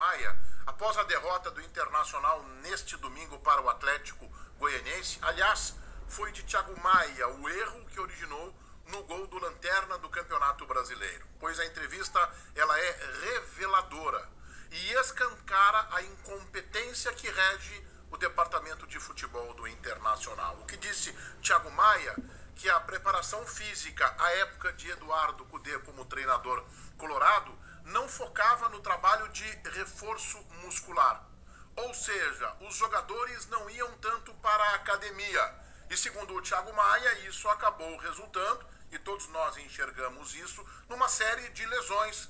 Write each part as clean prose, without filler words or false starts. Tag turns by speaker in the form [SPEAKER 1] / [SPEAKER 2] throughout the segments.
[SPEAKER 1] Maia, após a derrota do Internacional neste domingo para o Atlético Goianiense. Aliás, foi de Thiago Maia o erro que originou no gol do Lanterna do Campeonato Brasileiro, pois a entrevista ela é reveladora e escancara a incompetência que rege o departamento de futebol do Internacional. O que disse Thiago Maia, que a preparação física à época de Eduardo Cudê como treinador colorado não focava no trabalho de reforço muscular. Ou seja, os jogadores não iam tanto para a academia. E segundo o Thiago Maia, isso acabou resultando, e todos nós enxergamos isso, numa série de lesões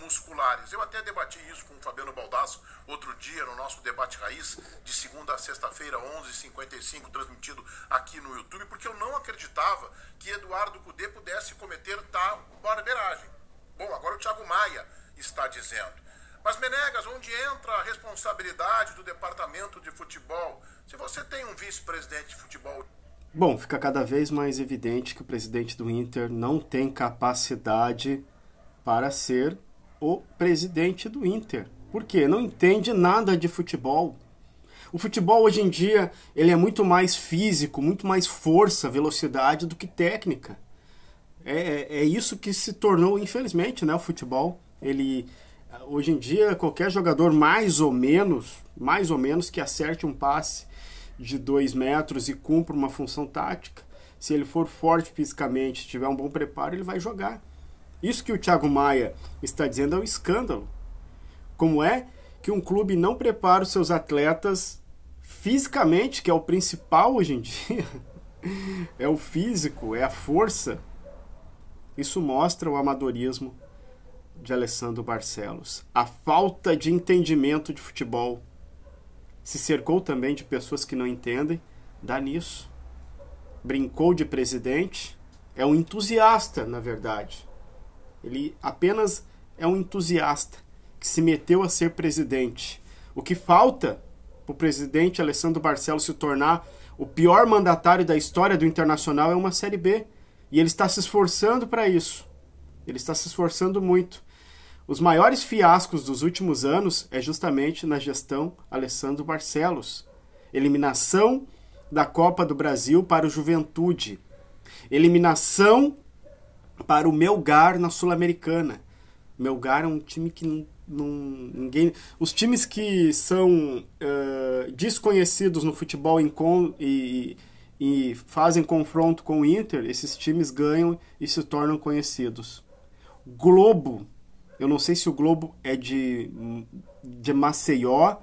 [SPEAKER 1] musculares. Eu até debati isso com o Fabiano Baldasso outro dia no nosso Debate Raiz, de segunda a sexta-feira, 11h55, transmitido aqui no YouTube, porque eu não acreditava que Eduardo Cudê pudesse cometer tal barbeiragem. Bom, agora o Thiago Maia está dizendo. Mas, Menegas, onde entra a responsabilidade do departamento de futebol? Se você tem um vice-presidente de futebol...
[SPEAKER 2] Bom, fica cada vez mais evidente que o presidente do Inter não tem capacidade para ser o presidente do Inter. Por quê? Não entende nada de futebol. O futebol hoje em dia ele é muito mais físico, muito mais força, velocidade do que técnica. É isso que se tornou, infelizmente, né, o futebol. Hoje em dia, qualquer jogador mais ou menos que acerte um passe de 2 metros e cumpra uma função tática, se ele for forte fisicamente, tiver um bom preparo, ele vai jogar. Isso que o Thiago Maia está dizendo é um escândalo. Como é que um clube não prepara os seus atletas fisicamente, que é o principal hoje em dia? É o físico, é a força. Isso mostra o amadorismo de Alessandro Barcelos. A falta de entendimento de futebol. Se cercou também de pessoas que não entendem, dá nisso. Brincou de presidente, é um entusiasta, na verdade. Ele apenas é um entusiasta que se meteu a ser presidente. O que falta para o presidente Alessandro Barcelos se tornar o pior mandatário da história do Internacional é uma Série B. E ele está se esforçando para isso. Ele está se esforçando muito. Os maiores fiascos dos últimos anos é justamente na gestão Alessandro Barcelos. Eliminação da Copa do Brasil para o Juventude. Eliminação para o Melgar na Sul-Americana. Melgar é um time que ninguém... Os times que são desconhecidos no futebol e fazem confronto com o Inter, esses times ganham e se tornam conhecidos. Globo, eu não sei se o Globo é de Maceió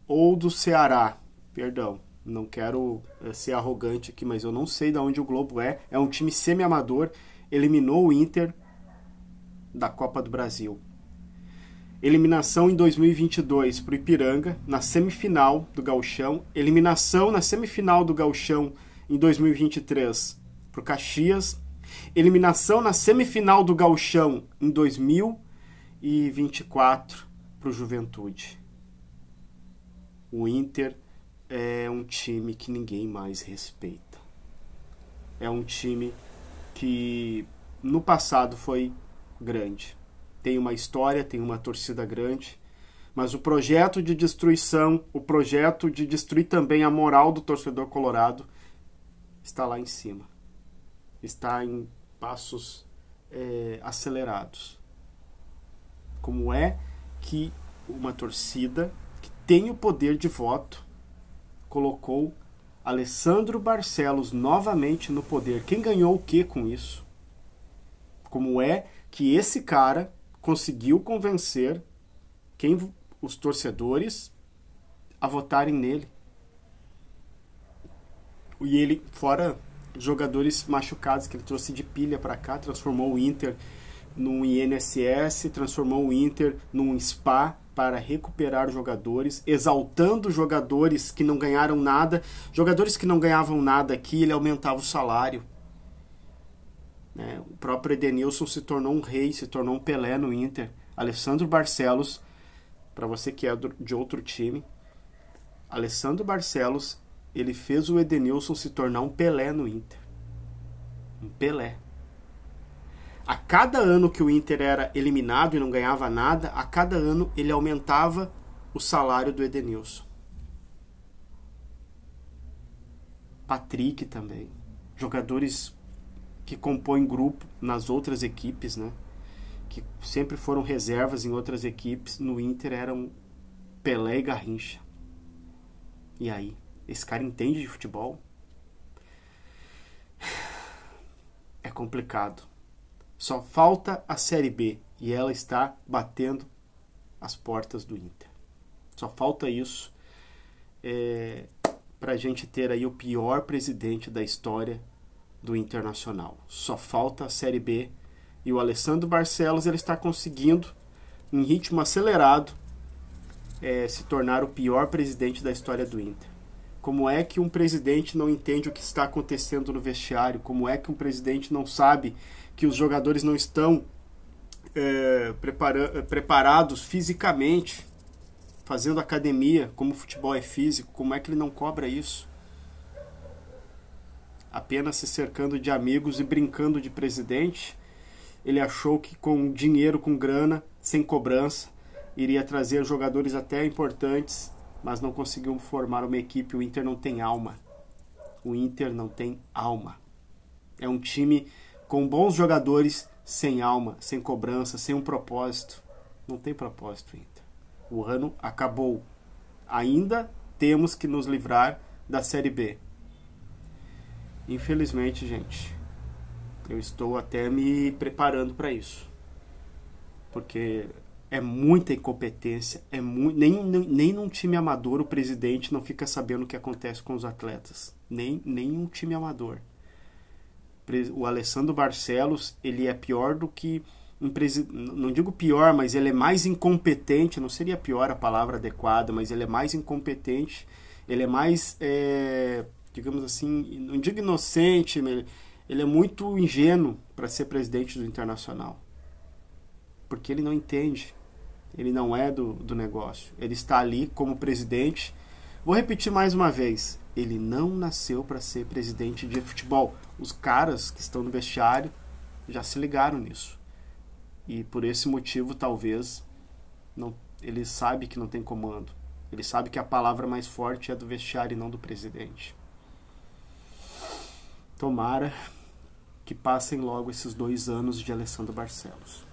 [SPEAKER 2] ou do Ceará, perdão, não quero ser arrogante aqui, mas eu não sei de onde o Globo é um time semi-amador, eliminou o Inter da Copa do Brasil. Eliminação em 2022 para o Ipiranga, na semifinal do Gauchão. Eliminação na semifinal do Gauchão em 2023 para o Caxias. Eliminação na semifinal do Gauchão em 2024 para o Juventude. O Inter é um time que ninguém mais respeita. É um time que no passado foi grande. Tem uma história, tem uma torcida grande, mas o projeto de destruição, o projeto de destruir também a moral do torcedor colorado está lá em cima. Está em passos acelerados. Como é que uma torcida que tem o poder de voto colocou Alessandro Barcelos novamente no poder? Quem ganhou o que com isso? Como é que esse cara conseguiu convencer os torcedores a votarem nele? E ele, fora jogadores machucados que ele trouxe de pilha para cá, transformou o Inter num INSS, transformou o Inter num spa para recuperar jogadores, exaltando jogadores que não ganharam nada. Jogadores que não ganhavam nada aqui, ele aumentava o salário. O próprio Edenilson se tornou um rei, se tornou um Pelé no Inter. Alessandro Barcelos, para você que é de outro time, Alessandro Barcelos, ele fez o Edenilson se tornar um Pelé no Inter. Um Pelé. A cada ano que o Inter era eliminado e não ganhava nada, a cada ano ele aumentava o salário do Edenilson. Patrick também. Jogadores que compõem grupo nas outras equipes, né? Que sempre foram reservas em outras equipes. No Inter eram Pelé e Garrincha. E aí? Esse cara entende de futebol? É complicado. Só falta a Série B e ela está batendo as portas do Inter. Só falta isso para a gente ter aí o pior presidente da história do Internacional. Só falta a Série B e o Alessandro Barcelos ele está conseguindo, em ritmo acelerado, se tornar o pior presidente da história do Inter. Como é que um presidente não entende o que está acontecendo no vestiário? Como é que um presidente não sabe que os jogadores não estão preparados fisicamente, fazendo academia, como o futebol é físico? Como é que ele não cobra isso? Apenas se cercando de amigos e brincando de presidente, ele achou que com dinheiro, com grana, sem cobrança, iria trazer jogadores até importantes, mas não conseguiu formar uma equipe. O Inter não tem alma. O Inter não tem alma. É um time com bons jogadores, sem alma, sem cobrança, sem um propósito. Não tem propósito, Inter. O ano acabou. Ainda temos que nos livrar da Série B. Infelizmente, gente, eu estou até me preparando para isso. Porque é muita incompetência, nem num time amador o presidente não fica sabendo o que acontece com os atletas. Nem um time amador. O Alessandro Barcelos, ele é pior do que um presidente. Não digo pior, mas ele é mais incompetente. Não seria pior a palavra adequada, mas ele é mais incompetente. Ele é mais, digamos assim, não digo inocente, mas ele é muito ingênuo para ser presidente do Internacional. Porque ele não entende. Ele não é do negócio. Ele está ali como presidente. Vou repetir mais uma vez. Ele não nasceu para ser presidente de futebol. Os caras que estão no vestiário já se ligaram nisso. E por esse motivo, talvez, ele sabe que não tem comando. Ele sabe que a palavra mais forte é do vestiário e não do presidente. Tomara que passem logo esses 2 anos de Alessandro Barcelos.